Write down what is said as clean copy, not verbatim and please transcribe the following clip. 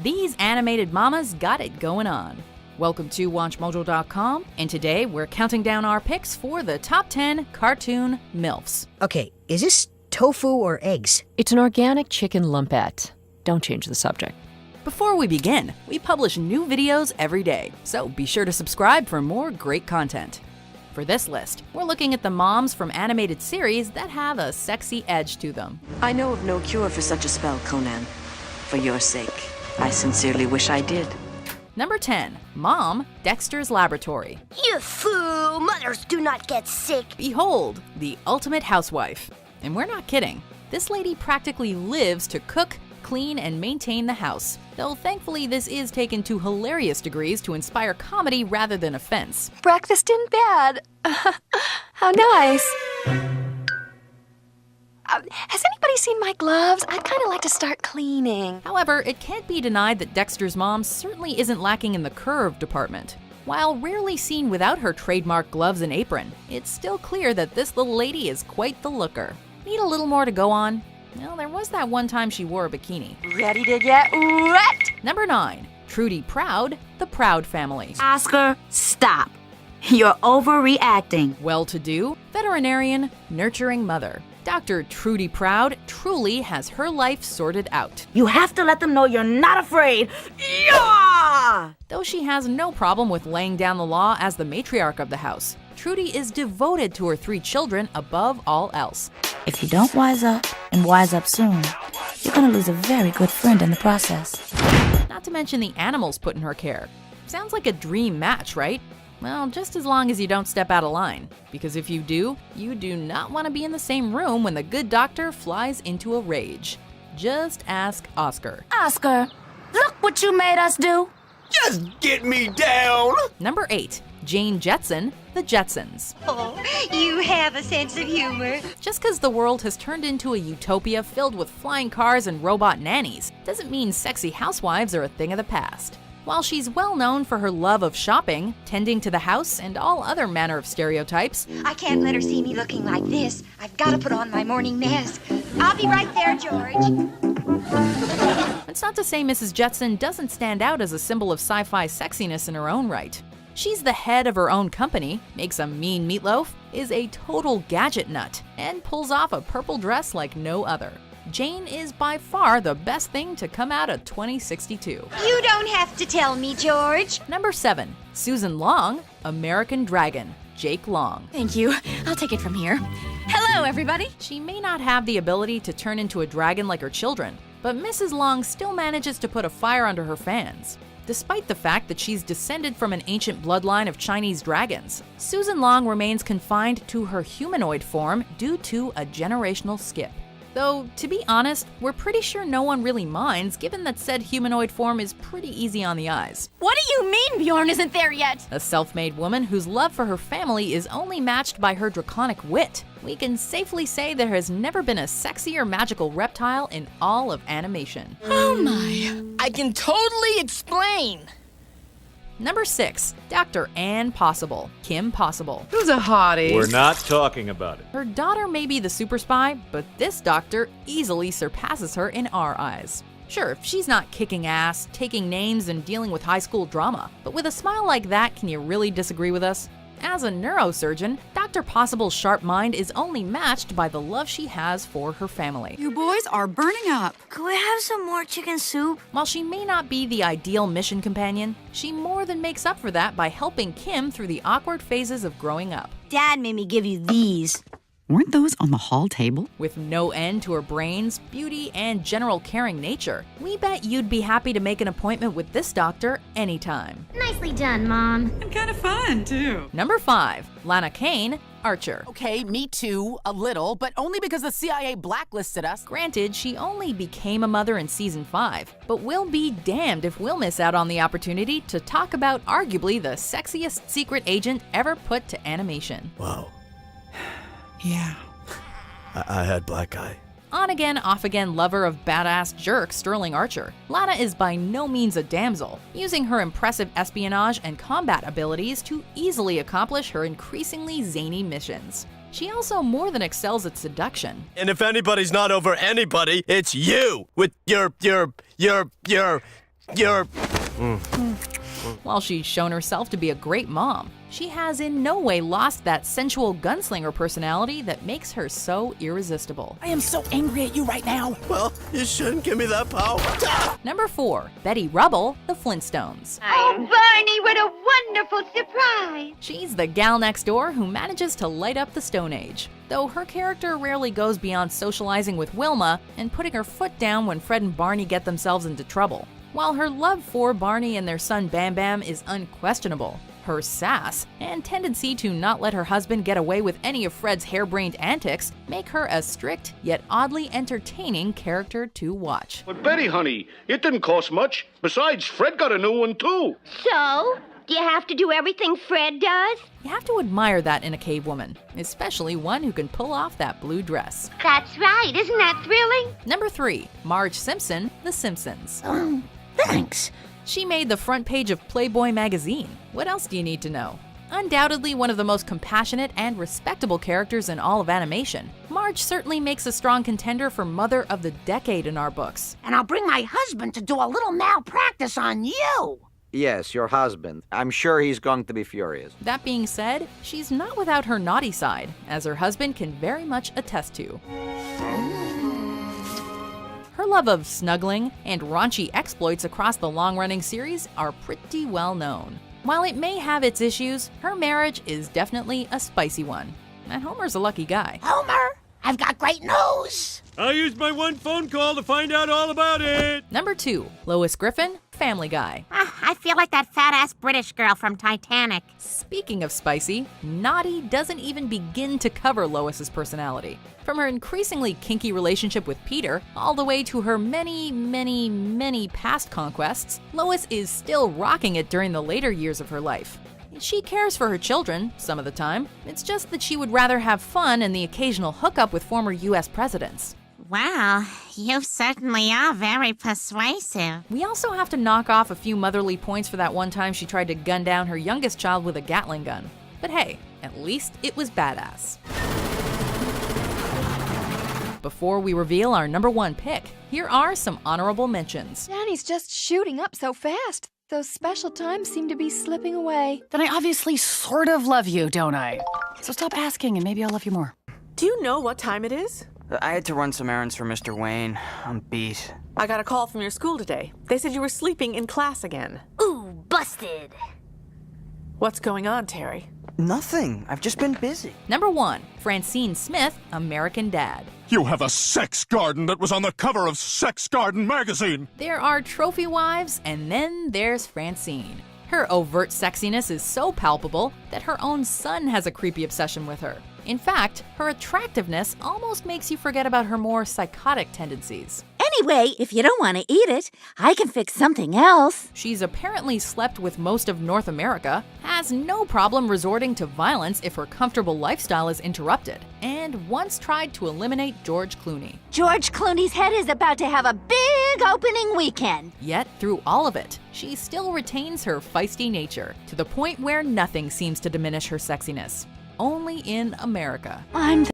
These animated mamas got it going on. Welcome to WatchMojo.com, and today we're counting down our picks for the top 10 Cartoon MILFs. Okay, is this tofu or eggs? It's an organic chicken lumpette. Don't change the subject. Before we begin, we publish new videos every day, so be sure to subscribe for more great content. For this list, we're looking at the moms from animated series that have a sexy edge to them. I know of no cure for such a spell, Conan. For your sake, I sincerely wish I did. Number 10. Mom, Dexter's Laboratory. You fool! Mothers do not get sick. Behold, the ultimate housewife. And we're not kidding. This lady practically lives to cook, clean, and maintain the house. Though thankfully this is taken to hilarious degrees to inspire comedy rather than offense. Breakfast in bed. How nice. Has anybody seen my gloves? I'd kind of like to start cleaning. However, it can't be denied that Dexter's mom certainly isn't lacking in the curve department. While rarely seen without her trademark gloves and apron, it's still clear that this little lady is quite the looker. Need a little more to go on? Well, there was that one time she wore a bikini. Ready to get wet? Number 9. Trudy Proud, The Proud Family. Oscar, stop. You're overreacting. Well-to-do, veterinarian, nurturing mother. Dr. Trudy Proud truly has her life sorted out. You have to let them know you're not afraid. Yeah! Though she has no problem with laying down the law as the matriarch of the house, Trudy is devoted to her 3 children above all else. If you don't wise up, and wise up soon, you're gonna lose a very good friend in the process. Not to mention the animals put in her care. Sounds like a dream match, right? Well, just as long as you don't step out of line. Because if you do not want to be in the same room when the good doctor flies into a rage. Just ask Oscar. Oscar, look what you made us do. Just get me down! Number 8. Jane Jetson, The Jetsons. Oh, you have a sense of humor. Just because the world has turned into a utopia filled with flying cars and robot nannies doesn't mean sexy housewives are a thing of the past. While she's well known for her love of shopping, tending to the house, and all other manner of stereotypes, I can't let her see me looking like this. I've got to put on my morning mask. I'll be right there, George. it's not to say Mrs. Jetson doesn't stand out as a symbol of sci-fi sexiness in her own right. She's the head of her own company, makes a mean meatloaf, is a total gadget nut, and pulls off a purple dress like no other. Jane is by far the best thing to come out of 2062. You don't have to tell me, George. Number 7. Susan Long, American Dragon, Jake Long. Thank you. I'll take it from here. Hello, everybody. She may not have the ability to turn into a dragon like her children, but Mrs. Long still manages to put a fire under her fans. Despite the fact that she's descended from an ancient bloodline of Chinese dragons, Susan Long remains confined to her humanoid form due to a generational skip. Though, to be honest, we're pretty sure no one really minds, given that said humanoid form is pretty easy on the eyes. What do you mean Bjorn isn't there yet? A self-made woman whose love for her family is only matched by her draconic wit. We can safely say there has never been a sexier magical reptile in all of animation. Oh my. I can totally explain. Number 6. Dr. Ann Possible, Kim Possible. Who's a hottie? We're not talking about it. Her daughter may be the super spy, but this doctor easily surpasses her in our eyes. Sure, she's not kicking ass, taking names, and dealing with high school drama, but with a smile like that, can you really disagree with us? As a neurosurgeon, Dr. Possible's sharp mind is only matched by the love she has for her family. You boys are burning up. Could we have some more chicken soup? While she may not be the ideal mission companion, she more than makes up for that by helping Kim through the awkward phases of growing up. Dad made me give you these. Weren't those on the hall table? With no end to her brains, beauty, and general caring nature, we bet you'd be happy to make an appointment with this doctor anytime. Nicely done, Mom. And kind of fun, too. Number 5. Lana Kane, Archer. Okay, me too, a little, but only because the CIA blacklisted us. Granted, she only became a mother in season 5, but we'll be damned if we'll miss out on the opportunity to talk about arguably the sexiest secret agent ever put to animation. Wow. Yeah. I had black eye. On-again, off-again lover of badass jerk Sterling Archer, Lana is by no means a damsel, using her impressive espionage and combat abilities to easily accomplish her increasingly zany missions. She also more than excels at seduction. And if anybody's not over anybody, it's you with your You're... While she's shown herself to be a great mom, she has in no way lost that sensual gunslinger personality that makes her so irresistible. I am so angry at you right now. Well, you shouldn't give me that power. Number 4, Betty Rubble, The Flintstones. Oh, Barney, what a wonderful surprise. She's the gal next door who manages to light up the Stone Age, though her character rarely goes beyond socializing with Wilma and putting her foot down when Fred and Barney get themselves into trouble. While her love for Barney and their son Bam Bam is unquestionable, her sass and tendency to not let her husband get away with any of Fred's harebrained antics make her a strict yet oddly entertaining character to watch. But Betty, honey, it didn't cost much. Besides, Fred got a new one, too. So, do you have to do everything Fred does? You have to admire that in a cave woman, especially one who can pull off that blue dress. That's right. Isn't that thrilling? Number 3, Marge Simpson, The Simpsons. Thanks. She made the front page of Playboy magazine. What else do you need to know? Undoubtedly one of the most compassionate and respectable characters in all of animation, Marge certainly makes a strong contender for Mother of the Decade in our books. And I'll bring my husband to do a little malpractice on you. Yes, your husband. I'm sure he's going to be furious. That being said, she's not without her naughty side, as her husband can very much attest to. Her love of snuggling and raunchy exploits across the long-running series are pretty well known. While it may have its issues, her marriage is definitely a spicy one. And Homer's a lucky guy. Homer, I've got great news. I used my one phone call to find out all about it. Number 2, Lois Griffin, Family Guy. I feel like that fat-ass British girl from Titanic. Speaking of spicy, naughty doesn't even begin to cover Lois's personality. From her increasingly kinky relationship with Peter, all the way to her many past conquests, Lois is still rocking it during the later years of her life. She cares for her children, some of the time. It's just that she would rather have fun and the occasional hookup with former US presidents. Well, you certainly are very persuasive. We also have to knock off a few motherly points for that one time she tried to gun down her youngest child with a Gatling gun. But hey, at least it was badass. Before we reveal our number 1 pick, here are some honorable mentions. Danny's just shooting up so fast. Those special times seem to be slipping away. Then I obviously sort of love you, don't I? So stop asking and maybe I'll love you more. Do you know what time it is? I had to run some errands for Mr. Wayne. I'm beat. I got a call from your school today. They said you were sleeping in class again. Ooh, busted. What's going on, Terry? Nothing. I've just been busy. Number 1, Francine Smith, American Dad. You have a sex garden that was on the cover of Sex Garden magazine. There are trophy wives, and then there's Francine. Her overt sexiness is so palpable that her own son has a creepy obsession with her. In fact, her attractiveness almost makes you forget about her more psychotic tendencies. Anyway, if you don't want to eat it, I can fix something else. She's apparently slept with most of North America, has no problem resorting to violence if her comfortable lifestyle is interrupted, and once tried to eliminate George Clooney. George Clooney's head is about to have a big opening weekend. Yet, through all of it, she still retains her feisty nature, to the point where nothing seems to diminish her sexiness. Only in America. I'm